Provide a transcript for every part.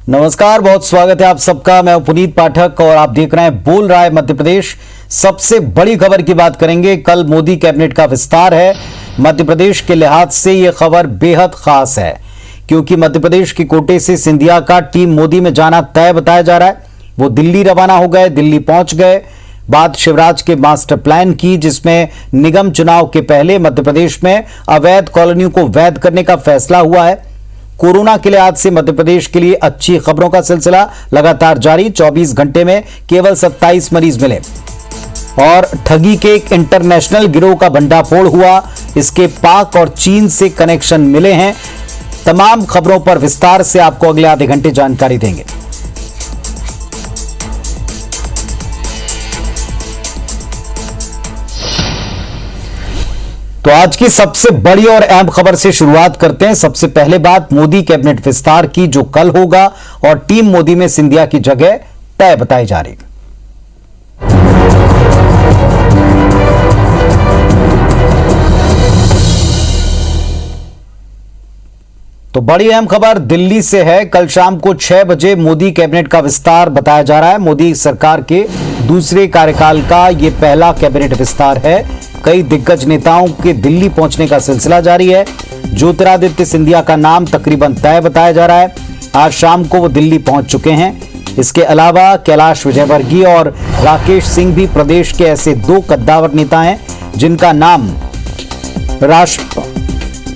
नमस्कार, बहुत स्वागत है आप सबका। मैं पुनीत पाठक और आप देख रहे हैं बोल रहा है मध्य प्रदेश। सबसे बड़ी खबर की बात करेंगे। कल मोदी कैबिनेट का विस्तार है। मध्य प्रदेश के लिहाज से यह खबर बेहद खास है क्योंकि मध्य प्रदेश के कोटे से सिंधिया का टीम मोदी में जाना तय बताया जा रहा है। वो दिल्ली रवाना हो गए, दिल्ली पहुंच गए। बात शिवराज के मास्टर प्लान की, जिसमें निगम चुनाव के पहले मध्य प्रदेश में अवैध कॉलोनियों को वैध करने का फैसला हुआ है। कोरोना के लिहाज से मध्य प्रदेश के लिए अच्छी खबरों का सिलसिला लगातार जारी। 24 घंटे में केवल 27 मरीज मिले और ठगी के एक इंटरनेशनल गिरोह का भंडाफोड़ हुआ। इसके पाक और चीन से कनेक्शन मिले हैं। तमाम खबरों पर विस्तार से आपको अगले आधे घंटे जानकारी देंगे। तो आज की सबसे बड़ी और अहम खबर से शुरुआत करते हैं। सबसे पहले बात मोदी कैबिनेट विस्तार की, जो कल होगा और टीम मोदी में सिंधिया की जगह तय बताई जा रही। तो बड़ी अहम खबर दिल्ली से है। कल शाम को 6 बजे मोदी कैबिनेट का विस्तार बताया जा रहा है। मोदी सरकार के दूसरे कार्यकाल का यह पहला कैबिनेट विस्तार है। कई दिग्गज नेताओं के दिल्ली पहुंचने का सिलसिला जारी है। ज्योतिरादित्य सिंधिया का नाम तकरीबन तय बताया जा रहा है। आज शाम को वो दिल्ली पहुंच चुके हैं। इसके अलावा कैलाश विजयवर्गीय और राकेश सिंह भी प्रदेश के ऐसे 2 कद्दावर नेता हैं जिनका नाम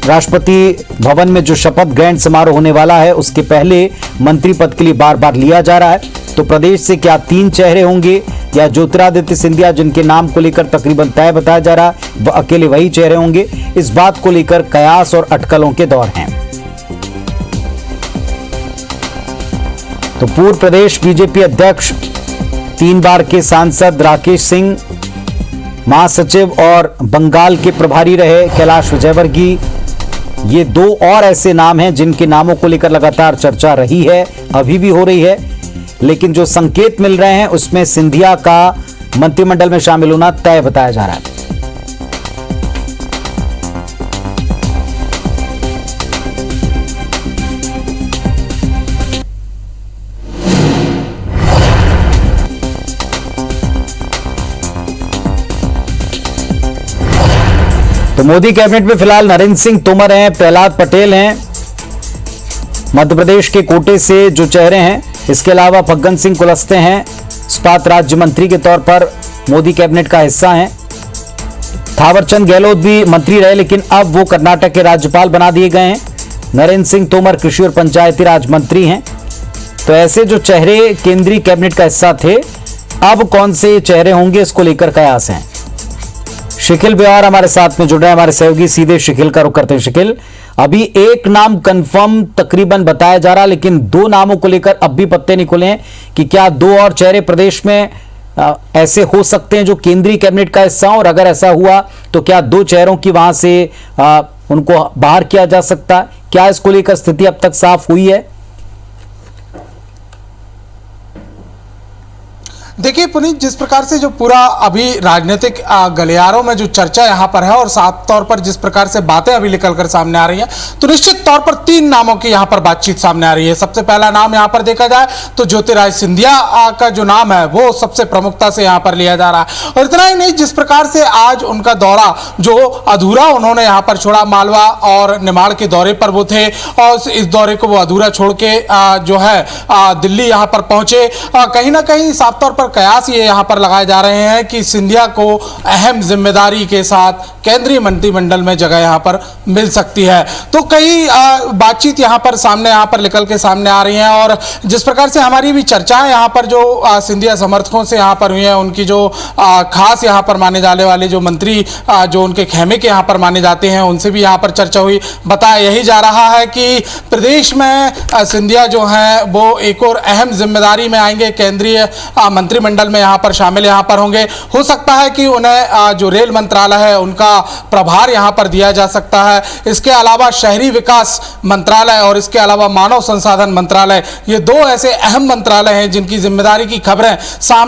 राष्ट्रपति भवन में जो शपथ ग्रहण समारोह होने वाला है उसके पहले मंत्री पद के लिए बार बार लिया जा रहा है। तो प्रदेश से क्या 3 चेहरे होंगे या ज्योतिरादित्य सिंधिया जिनके नाम को लेकर तकरीबन तय बताया जा रहा है वह अकेले वही चेहरे होंगे? इस बात को लेकर कयास और अटकलों के दौर हैं। तो पूर्व प्रदेश बीजेपी अध्यक्ष 3 बार के सांसद राकेश सिंह, महासचिव और बंगाल के प्रभारी रहे कैलाश विजयवर्गीय, ये 2 और ऐसे नाम हैं जिनके नामों को लेकर लगातार चर्चा रही है, अभी भी हो रही है। लेकिन जो संकेत मिल रहे हैं उसमें सिंधिया का मंत्रिमंडल में शामिल होना तय बताया जा रहा है। तो मोदी कैबिनेट में फिलहाल नरेंद्र सिंह तोमर हैं, प्रहलाद पटेल हैं, मध्य प्रदेश के कोटे से जो चेहरे हैं। इसके अलावा फग्गन सिंह कुलस्ते हैं, इस्पात राज्य मंत्री के तौर पर मोदी कैबिनेट का हिस्सा हैं। थावरचंद गहलोत भी मंत्री रहे लेकिन अब वो कर्नाटक के राज्यपाल बना दिए गए हैं। नरेंद्र सिंह तोमर कृषि और पंचायती राज मंत्री हैं। तो ऐसे जो चेहरे केंद्रीय कैबिनेट का हिस्सा थे, अब कौन से चेहरे होंगे इसको लेकर कयास हैं। शिखिल बिहार हमारे साथ में जुड़ रहे हैं, हमारे सहयोगी। सीधे शिखिल का रुख करते हैं। शिखिल, अभी एक नाम कंफर्म तकरीबन बताया जा रहा, लेकिन 2 नामों को लेकर अब भी पत्ते नहीं खुले हैं कि क्या 2 और चेहरे प्रदेश में ऐसे हो सकते हैं जो केंद्रीय कैबिनेट का हिस्सा हो, और अगर ऐसा हुआ तो क्या 2 चेहरों की वहां से उनको बाहर किया जा सकता है? क्या इसको लेकर स्थिति अब तक साफ हुई है? देखिए पुनीत, जिस प्रकार से जो पूरा अभी राजनीतिक गलियारों में जो चर्चा यहाँ पर है और साफ तौर पर जिस प्रकार से बातें अभी निकलकर सामने आ रही हैं, तो निश्चित तौर पर 3 नामों की यहाँ पर बातचीत सामने आ रही है। सबसे पहला नाम यहाँ पर देखा जाए तो ज्योतिरादित्य सिंधिया का जो नाम है वो सबसे प्रमुखता से यहाँ पर लिया जा रहा है। और इतना ही नहीं, जिस प्रकार से आज उनका दौरा जो अधूरा उन्होंने यहाँ पर छोड़ा, मालवा और निमाड़ के दौरे पर वो थे और इस दौरे को वो अधूरा छोड़ के जो है दिल्ली यहाँ पर पहुंचे। कहीं ना कहीं साफ तौर पर कयास ये यहां पर लगाए जा रहे हैं कि सिंधिया को अहम जिम्मेदारी के साथ केंद्रीय मंत्रिमंडल में जगह यहां पर मिल सकती है। तो कई बातचीत यहां पर निकल के सामने आ रही हैं और जिस प्रकार से हमारी भी चर्चाएं यहां पर जो सिंधिया समर्थकों से यहां पर हुई हैं, उनकी जो खास यहां पर माने जाने वाले जो मंत्री जो उनके खेमे के यहां पर माने जाते हैं, उनसे भी यहां पर चर्चा हुई। बताया यही जा रहा है कि प्रदेश में सिंधिया जो है वो एक और अहम जिम्मेदारी में आएंगे, केंद्रीय मंत्री मंत्रिमंडल में यहाँ पर शामिल यहाँ पर होंगे। हो सकता है कि उन्हें जो रेल मंत्रालय है उनका प्रभार यहाँ पर दिया जा सकता है। इसके अलावा शहरी विकास मंत्रालय और इसके अलावा मानव संसाधन मंत्रालय, ये दो ऐसे अहम मंत्रालय हैं जिनकी जिम्मेदारी की खबरें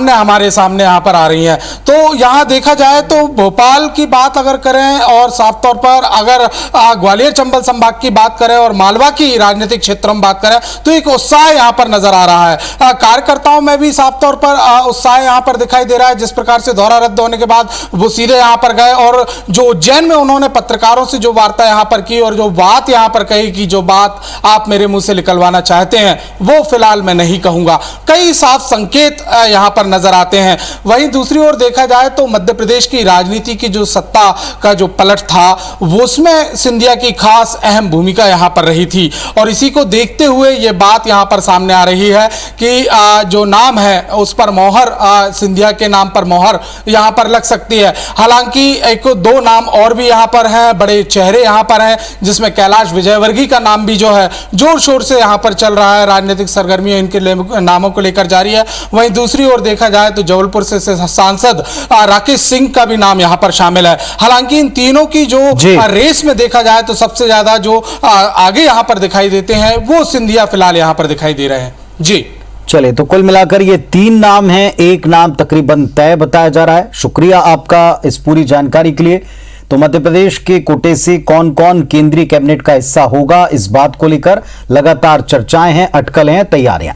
हमारे सामने यहाँ पर आ रही हैं। तो यहाँ देखा जाए तो भोपाल की बात अगर करें और साफ तौर पर अगर ग्वालियर चंबल संभाग की बात करें और मालवा की राजनीतिक क्षेत्रों में बात करें तो एक उत्साह यहाँ पर नजर आ रहा है। कार्यकर्ताओं में भी साफ तौर पर उत्साह यहाँ पर दिखाई दे रहा है। जिस प्रकार से दौरा रद्द होने के बाद वो सीधे यहाँ पर गए और जो उज्जैन में उन्होंने पत्रकारों से जो वार्ता यहाँ पर की और जो बात यहाँ पर कही कि जो बात आप मेरे मुंह से निकलवाना चाहते हैं वो फिलहाल मैं नहीं कहूंगा, कई साफ संकेत यहाँ पर नजर आते हैं। वहीं दूसरी ओर देखा जाए तो मध्य प्रदेश की राजनीति की जो सत्ता का जो पलट था वो उसमें सिंधिया की खास अहम भूमिका यहाँ पर रही थी और इसी को देखते हुए ये बात यहाँ पर सामने आ रही है कि जो नाम है उस पर मोहर, सिंधिया के नाम पर मोहर यहाँ पर लग सकती है। हालांकि एक दो नाम और भी यहाँ पर हैं, बड़े चेहरे यहाँ पर हैं, जिसमें कैलाश विजयवर्गीय का नाम भी जो है जोर शोर से यहाँ पर चल रहा है। राजनीतिक सरगर्मियां इनके नामों को लेकर जारी है। वहीं दूसरी ओर देखा जाए तो जबलपुर से सांसद राकेश सिंह का भी नाम यहाँ पर शामिल है। हालांकि इन तीनों की जो रेस में देखा जाए तो सबसे ज्यादा जो आगे यहाँ पर दिखाई देते हैं वो सिंधिया फिलहाल यहाँ पर दिखाई दे रहे हैं। जी चले, तो कुल मिलाकर ये 3 नाम हैं, एक नाम तकरीबन तय बताया जा रहा है। शुक्रिया आपका इस पूरी जानकारी के लिए। तो मध्य प्रदेश के कोटे से कौन कौन केंद्रीय कैबिनेट का हिस्सा होगा, इस बात को लेकर लगातार चर्चाएं हैं, अटकलें हैं, तैयारियां।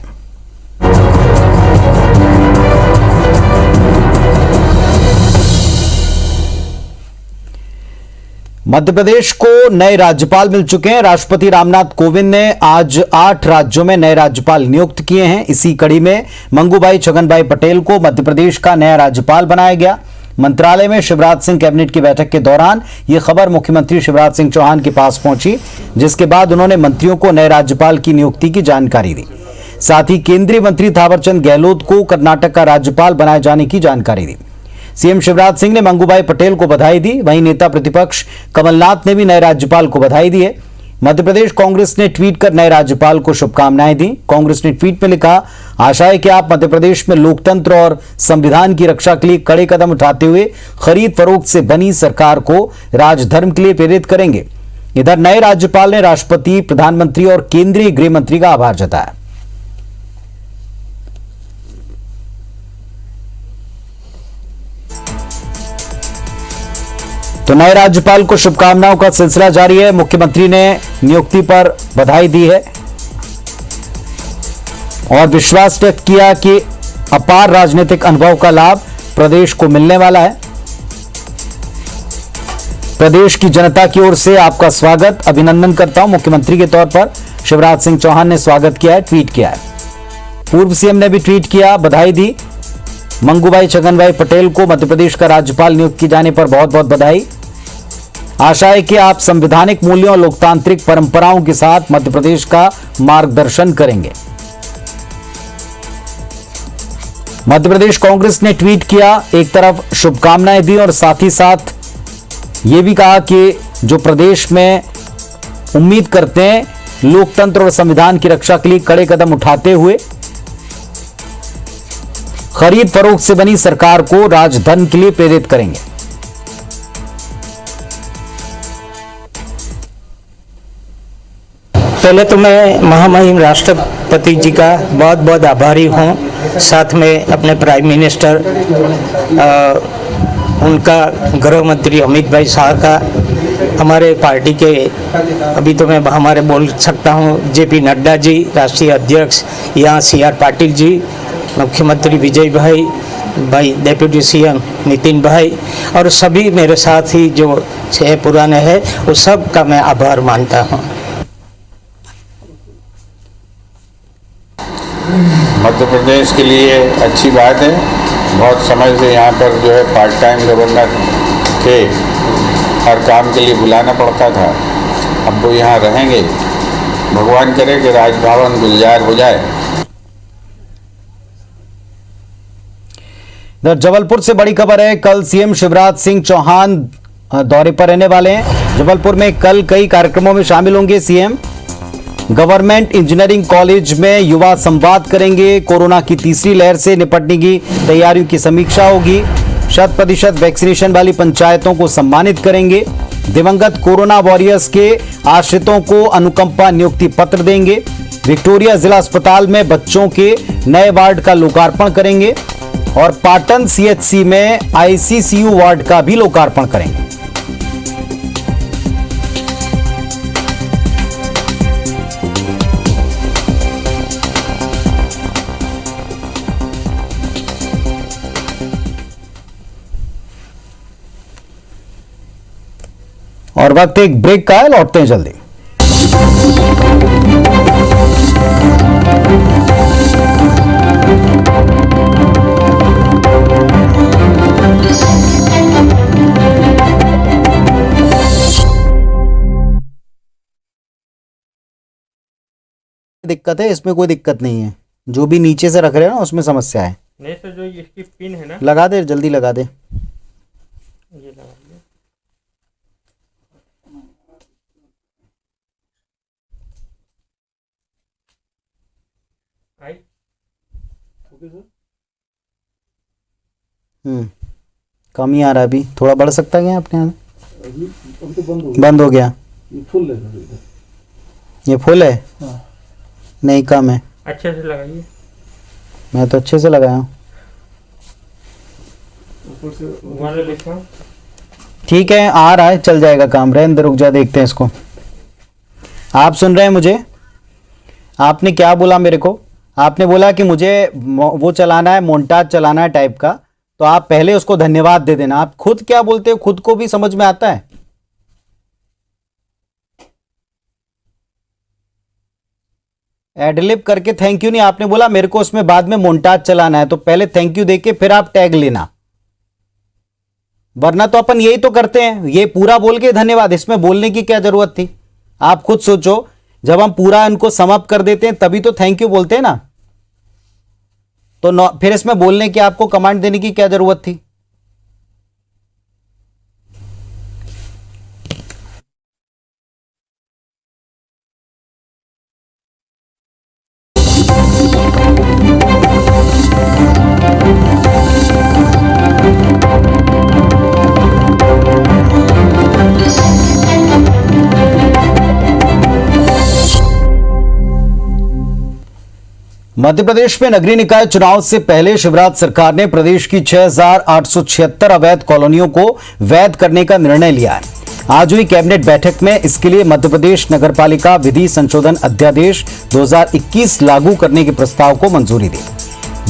मध्य प्रदेश को नए राज्यपाल मिल चुके हैं। राष्ट्रपति रामनाथ कोविंद ने आज 8 राज्यों में नए राज्यपाल नियुक्त किए हैं। इसी कड़ी में मंगूभाई छगनभाई पटेल को मध्य प्रदेश का नया राज्यपाल बनाया गया। मंत्रालय में शिवराज सिंह कैबिनेट की बैठक के दौरान यह खबर मुख्यमंत्री शिवराज सिंह चौहान के पास पहुंची, जिसके बाद उन्होंने मंत्रियों को नए राज्यपाल की नियुक्ति की जानकारी दी। साथ ही केंद्रीय मंत्री थावरचंद गहलोत को कर्नाटक का राज्यपाल बनाए जाने की जानकारी दी। सीएम शिवराज सिंह ने मंगूभाई पटेल को बधाई दी। वहीं नेता प्रतिपक्ष कमलनाथ ने भी नए राज्यपाल को बधाई दी है। मध्य प्रदेश कांग्रेस ने ट्वीट कर नए राज्यपाल को शुभकामनाएं दी। कांग्रेस ने ट्वीट में लिखा, आशा है कि आप मध्य प्रदेश में लोकतंत्र और संविधान की रक्षा के लिए कड़े कदम उठाते हुए खरीद फरोख्त से बनी सरकार को राजधर्म के लिए प्रेरित करेंगे। इधर नए राज्यपाल ने राष्ट्रपति, प्रधानमंत्री और केंद्रीय गृह मंत्री का आभार जताया। तो नए राज्यपाल को शुभकामनाओं का सिलसिला जारी है। मुख्यमंत्री ने नियुक्ति पर बधाई दी है और विश्वास व्यक्त किया कि अपार राजनीतिक अनुभव का लाभ प्रदेश को मिलने वाला है। प्रदेश की जनता की ओर से आपका स्वागत, अभिनंदन करता हूं। मुख्यमंत्री के तौर पर शिवराज सिंह चौहान ने स्वागत किया है, ट्वीट किया है। पूर्व सीएम ने भी ट्वीट किया, बधाई दी। मंगूभाई छगनभाई पटेल को मध्य प्रदेश का राज्यपाल नियुक्त किए जाने पर बहुत बहुत बधाई। आशा है कि आप संवैधानिक मूल्यों और लोकतांत्रिक परंपराओं के साथ मध्य प्रदेश का मार्गदर्शन करेंगे। मध्य प्रदेश कांग्रेस ने ट्वीट किया, एक तरफ शुभकामनाएं दी और साथ ही साथ यह भी कहा कि जो प्रदेश में उम्मीद करते हैं लोकतंत्र और संविधान की रक्षा के लिए कड़े कदम उठाते हुए खरीद फरोख्त से बनी सरकार को राजधर्म के लिए प्रेरित करेंगे। पहले तो मैं महामहिम राष्ट्रपति जी का बहुत बहुत आभारी हूँ। साथ में अपने प्राइम मिनिस्टर, उनका गृह मंत्री अमित भाई शाह का, हमारे पार्टी के अभी तो मैं हमारे बोल सकता हूँ जेपी नड्डा जी राष्ट्रीय अध्यक्ष, यहाँ CR पाटिल जी, मुख्यमंत्री विजय भाई, डेप्यूटी सीएम नितिन भाई और सभी मेरे साथ ही जो 6 पुराने हैं वो सब का मैं आभार मानता हूँ। मध्य प्रदेश के लिए अच्छी बात है। बहुत समय से यहाँ पर जो है पार्ट टाइम गवर्नर थे, हर काम के लिए बुलाना पड़ता था। अब वो यहाँ रहेंगे, भगवान करे कि राजभवन गुलजार हो जाए। इधर जबलपुर से बड़ी खबर है, कल सीएम शिवराज सिंह चौहान दौरे पर रहने वाले हैं। जबलपुर में कल कई कार्यक्रमों में शामिल होंगे सीएम। गवर्नमेंट इंजीनियरिंग कॉलेज में युवा संवाद करेंगे। कोरोना की तीसरी लहर से निपटने की तैयारियों की समीक्षा होगी। 100% वैक्सीनेशन वाली पंचायतों को सम्मानित करेंगे। दिवंगत कोरोना वॉरियर्स के आश्रितों को अनुकंपा नियुक्ति पत्र देंगे। विक्टोरिया जिला अस्पताल में बच्चों के नए वार्ड का लोकार्पण करेंगे और पाटन सीएचसी में आईसीसीयू वार्ड का भी लोकार्पण करेंगे। और वक्त एक ब्रेक का है, लौटते हैं जल्दी। दिक्कत है, इसमें कोई दिक्कत नहीं है। जो भी नीचे से रख रहे हैं ना उसमें समस्या है। नहीं सर, जो इसकी पिन है ना, लगा दे, जल्दी लगा दे। ये लगा दिया। आई कम ही आ रहा है अभी, थोड़ा बढ़ सकता है क्या अपने यहाँ? बंद हो गया। ये फुल है। ये फुल है? हाँ। नहीं, कम है। अच्छे से लगाइए। मैं तो अच्छे से लगाया हूँ। ऊपर से वाले देखो। ठीक है, आ रहा है, चल जाएगा काम। रहने दे, रुक जा, देखते हैं इसको। आप सुन रहे हैं मुझे? आपने क्या बोला मेरे को? आपने बोला कि मुझे वो चलाना है, मोन्टाज चलाना है टाइप का, तो आप पहले उसको धन्यवाद दे देना। आप खुद क्या बोलते हो, खुद को भी समझ में आता है? एडलिप करके थैंक यू नहीं, आपने बोला मेरे को उसमें बाद में मोन्टाज चलाना है, तो पहले थैंक यू देके फिर आप टैग लेना। वरना तो अपन यही तो करते हैं, ये पूरा बोल के धन्यवाद। इसमें बोलने की क्या जरूरत थी? आप खुद सोचो, जब हम पूरा इनको समाप्त कर देते हैं तभी तो थैंक यू बोलते हैं ना। तो फिर इसमें बोलने की, आपको कमांड देने की क्या जरूरत थी? मध्य प्रदेश में नगरीय निकाय चुनाव से पहले शिवराज सरकार ने प्रदेश की 6,876 अवैध कॉलोनियों को वैध करने का निर्णय लिया है। आज हुई कैबिनेट बैठक में इसके लिए मध्य प्रदेश नगरपालिका विधि संशोधन अध्यादेश 2021 लागू करने के प्रस्ताव को मंजूरी दी।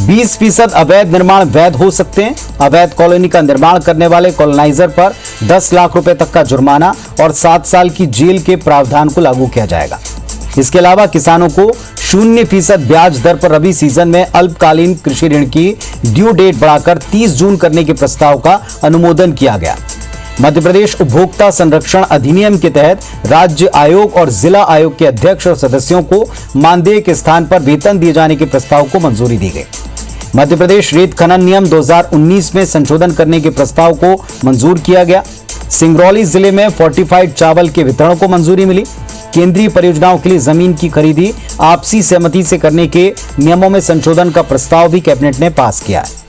20% अवैध निर्माण वैध हो सकते हैं। अवैध कॉलोनी का निर्माण करने वाले कॉलोनाइजर पर 10 लाख रुपए तक का जुर्माना और 7 साल की जेल के प्रावधान को लागू किया जाएगा। इसके अलावा किसानों को 0% ब्याज दर पर रबी सीजन में अल्पकालीन कृषि ऋण की ड्यू डेट बढ़ाकर 30 जून करने के प्रस्ताव का अनुमोदन किया गया। मध्य प्रदेश उपभोक्ता संरक्षण अधिनियम के तहत राज्य आयोग और जिला आयोग के अध्यक्ष और सदस्यों को मानदेय के स्थान पर वेतन दिए जाने के प्रस्ताव को मंजूरी दी गई। मध्य प्रदेश रेत खनन नियम 2019 में संशोधन करने के प्रस्ताव को मंजूर किया गया। सिंगरौली जिले में फोर्टिफाइड चावल के वितरण को मंजूरी मिली। केंद्रीय परियोजनाओं के लिए जमीन की खरीदी आपसी सहमति से करने के नियमों में संशोधन का प्रस्ताव भी कैबिनेट ने पास किया है।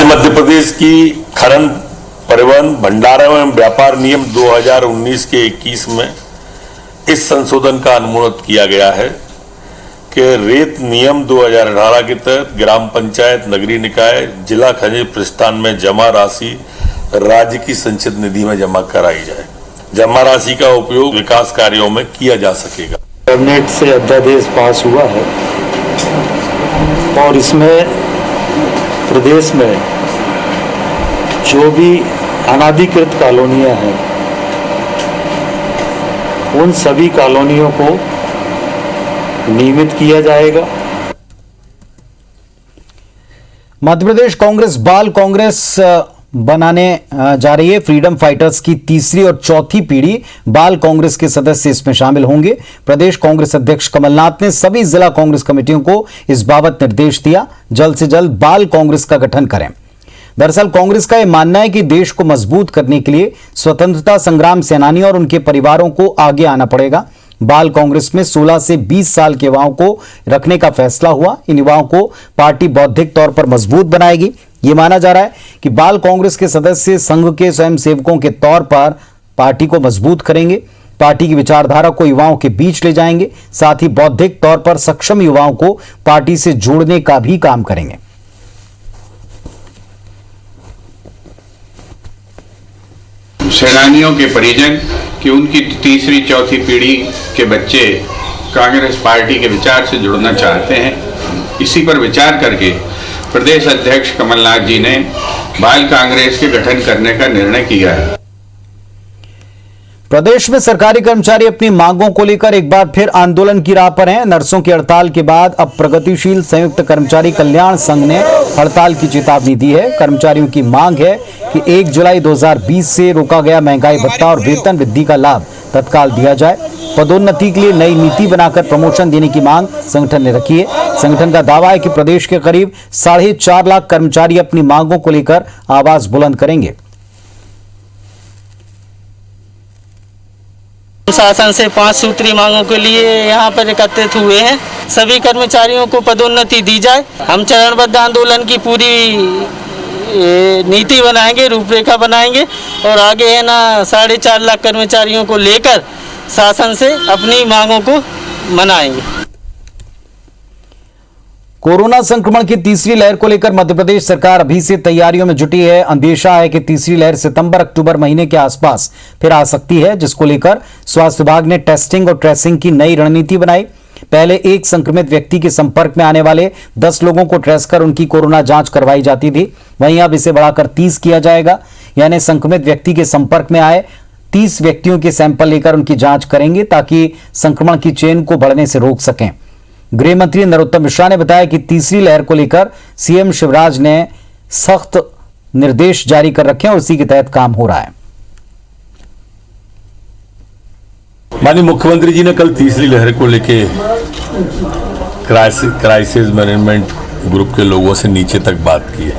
मध्य प्रदेश की खनन, परिवहन, भंडारण एवं व्यापार नियम 2019 के 21 में इस संशोधन का अनुमोदन किया गया है कि रेत नियम 2018 के तहत ग्राम पंचायत, नगरीय निकाय, जिला खनिज प्रतिष्ठान में जमा राशि राज्य की संचित निधि में जमा कराई जाए। जमा राशि का उपयोग विकास कार्यों में किया जा सकेगा। कैबिनेट से अध्यादेश पास हुआ है और इसमें प्रदेश में जो भी अनाधिकृत कॉलोनियां हैं उन सभी कॉलोनियों को नियमित किया जाएगा। मध्य प्रदेश कांग्रेस बाल कांग्रेस बनाने जा रही है। फ्रीडम फाइटर्स की तीसरी और चौथी पीढ़ी बाल कांग्रेस के सदस्य इसमें शामिल होंगे। प्रदेश कांग्रेस अध्यक्ष कमलनाथ ने सभी जिला कांग्रेस कमेटियों को इस बाबत निर्देश दिया, जल्द से जल्द बाल कांग्रेस का गठन करें। दरअसल कांग्रेस का यह मानना है कि देश को मजबूत करने के लिए स्वतंत्रता संग्राम सेनानियों और उनके परिवारों को आगे आना पड़ेगा। बाल कांग्रेस में 16 से 20 साल के युवाओं को रखने का फैसला हुआ। इन युवाओं को पार्टी बौद्धिक तौर पर मजबूत बनाएगी। ये माना जा रहा है कि बाल कांग्रेस के सदस्य संघ के स्वयंसेवकों के तौर पर पार्टी को मजबूत करेंगे, पार्टी की विचारधारा को युवाओं के बीच ले जाएंगे, साथ ही बौद्धिक तौर पर सक्षम युवाओं को पार्टी से जोड़ने का भी काम करेंगे। सेनानियों के परिजन कि उनकी तीसरी चौथी पीढ़ी के बच्चे कांग्रेस पार्टी के विचार से जुड़ना चाहते हैं। इसी पर विचार करके प्रदेश अध्यक्ष कमलनाथ जी ने बाल कांग्रेस के गठन करने का निर्णय किया है। प्रदेश में सरकारी कर्मचारी अपनी मांगों को लेकर एक बार फिर आंदोलन की राह पर हैं। नर्सों की हड़ताल के बाद अब प्रगतिशील संयुक्त कर्मचारी कल्याण संघ ने हड़ताल की चेतावनी दी है। कर्मचारियों की मांग है कि 1 जुलाई 2020 से रोका गया महंगाई भत्ता और वेतन वृद्धि का लाभ तत्काल दिया जाए। पदोन्नति के लिए नई नीति बनाकर प्रमोशन देने की मांग संगठन ने रखी है। संगठन का दावा है कि प्रदेश के करीब 4.5 लाख कर्मचारी अपनी मांगों को लेकर आवाज बुलंद करेंगे। शासन से 5 सूत्री मांगों के लिए यहाँ पर एकत्रित हुए हैं। सभी कर्मचारियों को पदोन्नति दी जाए। हम चरणबद्ध आंदोलन की पूरी नीति बनाएंगे, रूपरेखा बनाएंगे और आगे है ना 4.5 लाख कर्मचारियों को लेकर शासन से अपनी मांगों को मनाएंगे। कोरोना संक्रमण की तीसरी लहर को लेकर मध्य प्रदेश सरकार अभी से तैयारियों में जुटी है। अंदेशा है कि तीसरी लहर सितंबर-अक्टूबर महीने के आसपास फिर आ सकती है, जिसको लेकर स्वास्थ्य विभाग ने टेस्टिंग और ट्रेसिंग की नई रणनीति बनाई। पहले एक संक्रमित व्यक्ति के संपर्क में आने वाले 10 लोगों को ट्रेस कर उनकी कोरोना जांच करवाई जाती थी, वहीं अब इसे बढ़ाकर 30 किया जाएगा। यानी संक्रमित व्यक्ति के संपर्क में आए 30 व्यक्तियों के सैंपल लेकर उनकी जांच करेंगे ताकि संक्रमण की चेन को बढ़ने से रोक सकें। गृह मंत्री नरोत्तम मिश्रा ने बताया कि तीसरी लहर को लेकर सीएम शिवराज ने सख्त निर्देश जारी कर रखे हैं और उसी के तहत काम हो रहा है। माननीय मुख्यमंत्री जी ने कल तीसरी लहर को लेके क्राइसिस मैनेजमेंट ग्रुप के लोगों से नीचे तक बात की है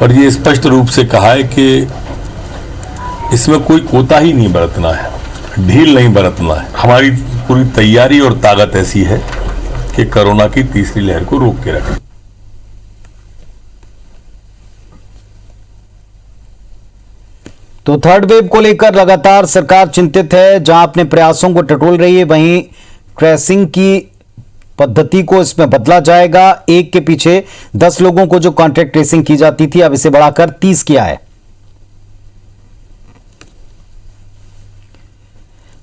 और ये स्पष्ट रूप से कहा है कि इसमें कोई कोताही नहीं बरतना है, ढील नहीं बरतना है। हमारी पूरी तैयारी और ताकत ऐसी है कि कोरोना की तीसरी लहर को रोक के रखें। तो थर्ड वेव को लेकर लगातार सरकार चिंतित है। जहां अपने प्रयासों को टटोल रही है, वहीं ट्रेसिंग की पद्धति को इसमें बदला जाएगा। एक के पीछे 10 लोगों को जो कॉन्टैक्ट ट्रेसिंग की जाती थी, अब इसे बढ़ाकर 30 किया है।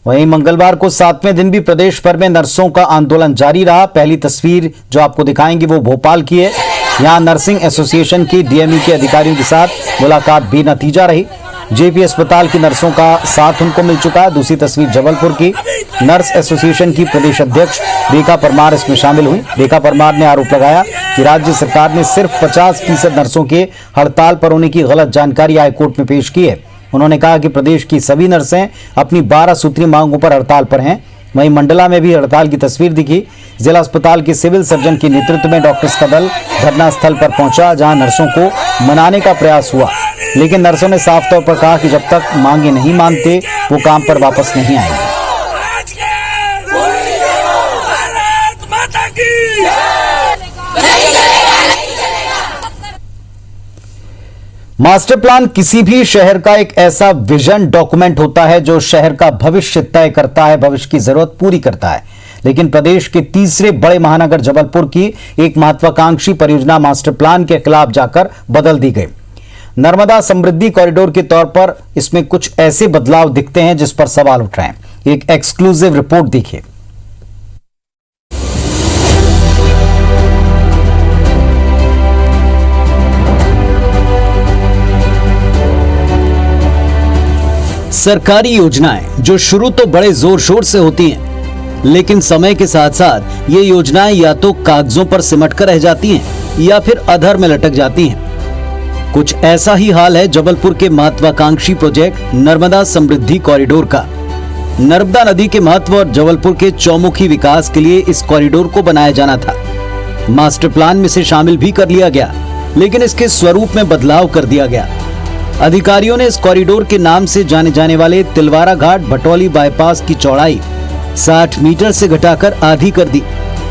वहीं मंगलवार को 7वें दिन भी प्रदेश भर में नर्सों का आंदोलन जारी रहा। पहली तस्वीर जो आपको दिखाएंगे वो भोपाल की है। यहां नर्सिंग एसोसिएशन की डीएमई के अधिकारियों के साथ मुलाकात बेनतीजा रही। जेपी अस्पताल की नर्सों का साथ उनको मिल चुका है। दूसरी तस्वीर जबलपुर की। नर्स एसोसिएशन की प्रदेश अध्यक्ष रेखा परमार इसमें शामिल हुई। रेखा परमार ने आरोप लगाया कि राज्य सरकार ने सिर्फ 50% नर्सों के हड़ताल पर होने की गलत जानकारी हाईकोर्ट में पेश की है। उन्होंने कहा कि प्रदेश की सभी नर्सें अपनी 12 सूत्री मांगों पर हड़ताल पर हैं। वहीं मंडला में भी हड़ताल की तस्वीर दिखी। जिला अस्पताल के सिविल सर्जन के नेतृत्व में डॉक्टर्स का दल धरना स्थल पर पहुंचा, जहां नर्सों को मनाने का प्रयास हुआ, लेकिन नर्सों ने साफ तौर पर कहा कि जब तक मांगे नहीं मानते वो काम पर वापस नहीं आएंगे। मास्टर प्लान किसी भी शहर का एक ऐसा विजन डॉक्यूमेंट होता है जो शहर का भविष्य तय करता है, भविष्य की जरूरत पूरी करता है। लेकिन प्रदेश के तीसरे बड़े महानगर जबलपुर की एक महत्वाकांक्षी परियोजना मास्टर प्लान के खिलाफ जाकर बदल दी गई। नर्मदा समृद्धि कॉरिडोर के तौर पर इसमें कुछ ऐसे बदलाव दिखते हैं जिस पर सवाल उठ रहे हैं। एक एक्सक्लूसिव रिपोर्ट देखिए। सरकारी योजनाएं जो शुरू तो बड़े जोर शोर से होती हैं, लेकिन समय के साथ साथ ये योजनाएं या तो कागजों पर सिमट कर रह जाती हैं या फिर अधर में लटक जाती हैं। कुछ ऐसा ही हाल है जबलपुर के महत्वाकांक्षी प्रोजेक्ट नर्मदा समृद्धि कॉरिडोर का। नर्मदा नदी के महत्व और जबलपुर के चौमुखी विकास के लिए इस कॉरिडोर को बनाया जाना था। मास्टर प्लान में से शामिल भी कर लिया गया, लेकिन इसके स्वरूप में बदलाव कर दिया गया। अधिकारियों ने इस कॉरिडोर के नाम से जाने जाने वाले तिलवारा घाट भटौली बाईपास की चौड़ाई 60 मीटर से घटाकर आधी कर दी।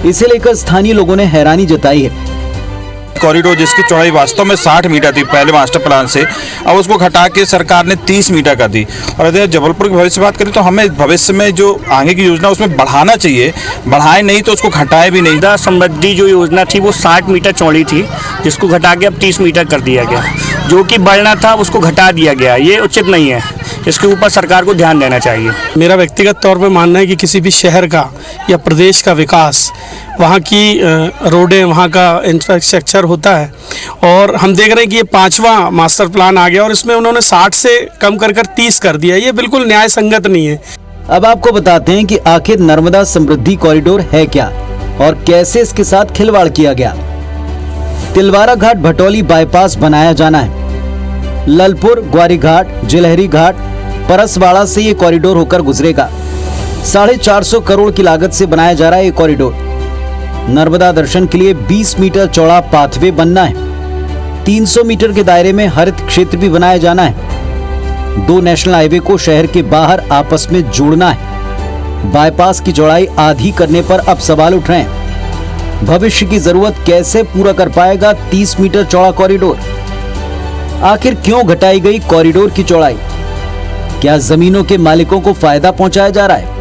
इसे लेकर स्थानीय लोगों ने हैरानी जताई है। कॉरिडोर जिसकी चौड़ाई वास्तव में 60 मीटर थी पहले मास्टर प्लान से, अब उसको घटा के सरकार ने 30 मीटर कर दी। और अगर जबलपुर की भविष्य की बात करें तो हमें भविष्य में जो आगे की योजना उसमें बढ़ाना चाहिए, बढ़ाए नहीं तो उसको घटाए भी नहीं। नर्मदा समृद्धि जो योजना थी वो 60 मीटर चौड़ी थी, जिसको घटा के अब 30 मीटर कर दिया गया। जो कि बढ़ना था उसको घटा दिया गया, ये उचित नहीं है। इसके ऊपर सरकार को ध्यान देना चाहिए। मेरा व्यक्तिगत तौर पे मानना है कि किसी भी शहर का या प्रदेश का विकास, वहाँ की रोडें, वहाँ का इंफ्रास्ट्रक्चर होता है। और हम देख रहे हैं कि ये 5वां मास्टर प्लान आ गया और इसमें उन्होंने 60 से कम कर 30 कर दिया। ये बिल्कुल न्याय संगत नहीं है। अब आपको बताते हैं कि आखिर नर्मदा समृद्धि कॉरिडोर है क्या और कैसे इसके साथ खिलवाड़ किया गया। तिलवारा घाट भटौली बाईपास बनाया जाना है। ललपुर, ग्वारीघाट, जिलहरी घाट, परसवाड़ा से ये कॉरिडोर होकर गुजरेगा। 450 करोड़ की लागत से बनाया जा रहा है ये कॉरिडोर। नर्मदा दर्शन के लिए 20 मीटर चौड़ा पाथवे बनना है। 300 मीटर के दायरे में हरित क्षेत्र भी बनाया जाना है। 2 नेशनल हाईवे को शहर के बाहर आपस में जोड़ना है। बाईपास की चौड़ाई आधी करने पर अब सवाल उठ रहे हैं। भविष्य की जरूरत कैसे पूरा कर पाएगा 30 मीटर चौड़ा कॉरिडोर? आखिर क्यों घटाई गई कॉरिडोर की चौड़ाई? क्या जमीनों के मालिकों को फायदा पहुंचाया जा रहा है?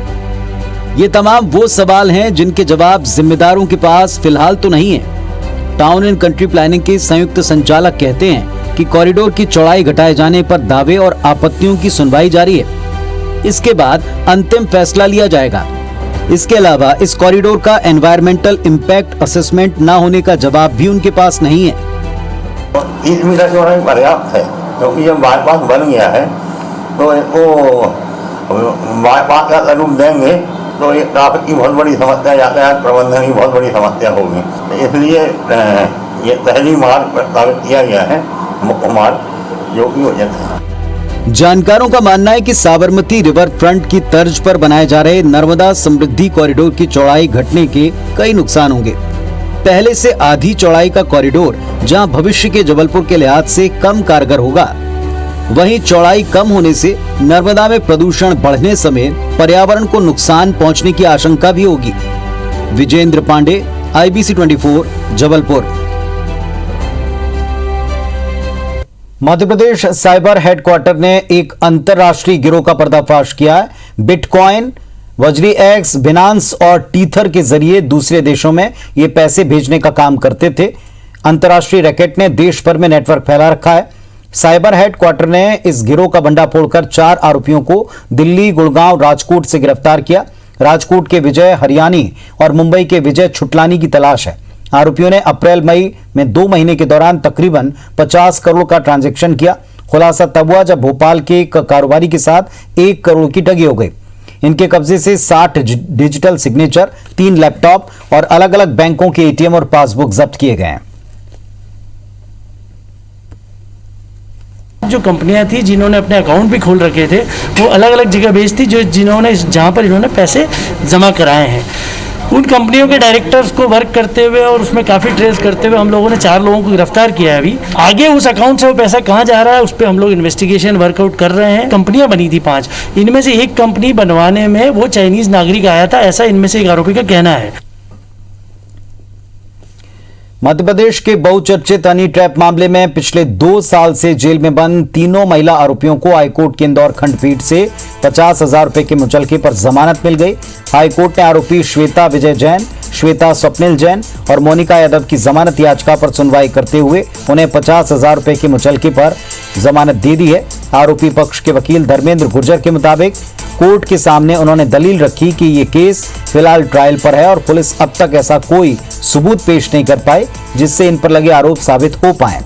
ये तमाम वो सवाल हैं जिनके जवाब जिम्मेदारों के पास फिलहाल तो नहीं है। टाउन एंड कंट्री प्लानिंग के संयुक्त संचालक कहते हैं कि कॉरिडोर की चौड़ाई घटाए जाने पर दावे और आपत्तियों की सुनवाई जारी है। इसके बाद अंतिम फैसला लिया जाएगा। इसके अलावा इस कॉरिडोर का एनवायरमेंटल इम्पैक्ट असेसमेंट न होने का जवाब भी उनके पास नहीं है। 30 मीटर चौड़ाई पर्याप्त है, क्योंकि जब बाईपास बन गया है तो इसको बाईपास का रूप देंगे तो ये ट्रैफिक की बहुत बड़ी समस्या, यातायात प्रबंधन की बहुत बड़ी समस्या होगी। इसलिए ये पहली मार्ग प्रस्तावित किया गया है, मुख्य मार्ग, जो कि उचित है। जानकारों का मानना है कि साबरमती रिवर फ्रंट की तर्ज पर बनाए जा रहे नर्मदा समृद्धि कॉरिडोर की चौड़ाई घटने के कई नुकसान होंगे। पहले से आधी चौड़ाई का कॉरिडोर जहां भविष्य के जबलपुर के लिहाज से कम कारगर होगा, वहीं चौड़ाई कम होने से नर्मदा में प्रदूषण बढ़ने समेत पर्यावरण को नुकसान पहुंचने की आशंका भी होगी। Vijendra Pandey, IBC 24, Jabalpur. Madhya Pradesh cyber headquarter ने एक अंतरराष्ट्रीय गिरोह का पर्दाफाश किया है। बिटकॉइन, वजरी एक्स, बिनांस और टीथर के जरिए दूसरे देशों में ये पैसे भेजने का काम करते थे। अंतरराष्ट्रीय रैकेट ने देश भर में नेटवर्क फैला रखा है। साइबर हेडक्वार्टर ने इस गिरोह का भंडाफोड़ कर 4 आरोपियों को दिल्ली, गुड़गांव, राजकोट से गिरफ्तार किया। राजकोट के विजय हरियाणी और मुंबई के विजय छुटलानी की तलाश है। आरोपियों ने अप्रैल-मई में 2 महीने के दौरान तकरीबन 50 करोड़ का ट्रांजैक्शन किया। खुलासा तब हुआ जब भोपाल के एक कारोबारी के साथ 1 करोड़ की ठगी हो गई। इनके कब्जे से 60 डिजिटल सिग्नेचर, 3 लैपटॉप और अलग अलग बैंकों के ATM और पासबुक जब्त किए गए हैं। जो कंपनियां थी जिन्होंने अपने अकाउंट भी खोल रखे थे, वो अलग अलग जगह बेचती जहां पर इन्होंने पैसे जमा कराए हैं। उन कंपनियों के डायरेक्टर्स को वर्क करते हुए और उसमें काफ़ी ट्रेस करते हुए हम लोगों ने 4 लोगों को गिरफ्तार किया है। अभी आगे उस अकाउंट से वो पैसा कहाँ जा रहा है उस पर हम लोग इन्वेस्टिगेशन वर्कआउट कर रहे हैं। कंपनियां बनी थी 5, इनमें से एक कंपनी बनवाने में वो चाइनीज नागरिक आया था, ऐसा इनमें से एक आरोपी का कहना है। मध्य प्रदेश के बहुचर्चित हनी ट्रैप मामले में पिछले 2 साल से जेल में बंद तीनों महिला आरोपियों को हाईकोर्ट की इंदौर खंडपीठ से 50,000 रुपए के मुचलके पर जमानत मिल गई। हाईकोर्ट ने आरोपी श्वेता विजय जैन, श्वेता स्वप्निल जैन और मोनिका यादव की जमानत याचिका पर सुनवाई करते हुए उन्हें 50,000 रुपए के मुचलके पर जमानत दे दी है। आरोपी पक्ष के वकील धर्मेंद्र गुर्जर के मुताबिक कोर्ट के सामने उन्होंने दलील रखी कि ये केस फिलहाल ट्रायल पर है और पुलिस अब तक ऐसा कोई सबूत पेश नहीं कर पाई जिससे इन पर लगे आरोप साबित हो पाए।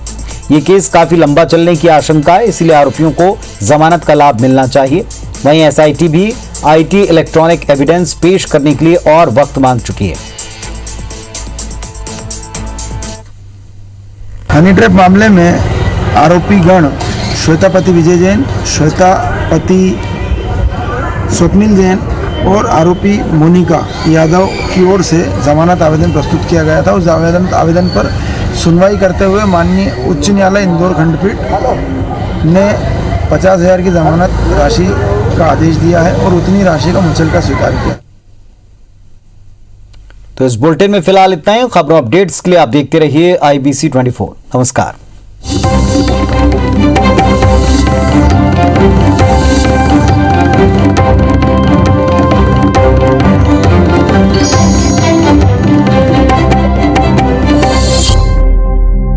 ये केस काफी लंबा चलने की आशंका है, इसलिए आरोपियों को जमानत का लाभ मिलना चाहिए। वहीं SIT भी IT इलेक्ट्रॉनिक एविडेंस पेश करने के लिए और वक्त मांग चुकी है। हनी ट्रैप मामले में आरोपीगण श्वेतापति विजय जैन, श्वेतापति स्वप्निल जैन और आरोपी मोनिका यादव की ओर से जमानत आवेदन प्रस्तुत किया गया था। उस आवेदन पर सुनवाई करते हुए माननीय उच्च न्यायालय इंदौर खंडपीठ ने 50,000 की जमानत राशि का आदेश दिया है और उतनी राशि का मुचलका स्वीकार किया। तो इस बुलेटिन में फिलहाल इतना ही। खबरों अपडेट्स के लिए आप देखते रहिए IBC 24। नमस्कार।